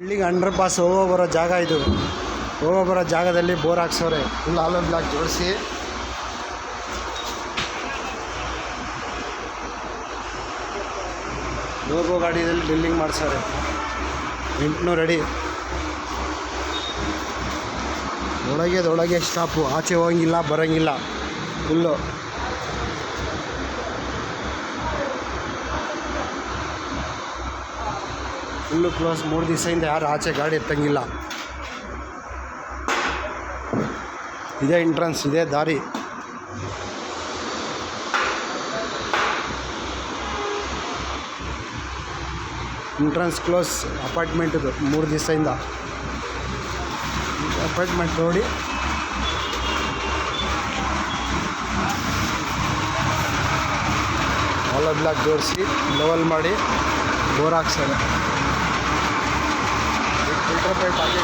ಇಲ್ಲಿಗೆ under pass ಹೋಗೋ ಬರೋ ಜಾಗ ಇದು. ಹೋಗೋ ಬರೋ ಜಾಗದಲ್ಲಿ ಬೋರ್ ಹಾಕ್ಸವ್ರೆ. ಫುಲ್ ಆಲೋ ಬ್ಲಾಕ್ ಜೋಡಿಸಿ ಹೋಗೋ ಗಾಡಿಯಲ್ಲಿ ಡ್ರಿಲ್ಲಿಂಗ್ ಮಾಡ್ಸವ್ರೆ. 800 ಅಡಿ ಒಳಗೆ ಸ್ಟಾಪು. ಆಚೆ ಹೋಗಂಗಿಲ್ಲ, ಬರೋಂಗಿಲ್ಲ. Full close. 3 ದಿವಸದಿಂದ ಯಾರು ಆಚೆ ಗಾಡಿ ಎತ್ತಂಗಿಲ್ಲ. ಇದೇ ಎಂಟ್ರೆನ್ಸ್, ಇದೇ ದಾರಿ. Entrance close. ಅಪಾರ್ಟ್ಮೆಂಟಿದು 3 ದಿವಸದಿಂದ. ಅಪಾರ್ಟ್ಮೆಂಟ್ ನೋಡಿ ಆಲೋ ಬ್ಲಾಕ್ ಜೋಡಿಸಿ ಲೆವೆಲ್ ಮಾಡಿ ಬೋರ್ ಹಾಕ್ಸೋದು. ಫಿಲ್ಟರ್ ಪೈಪ್ ಹಾಕಿ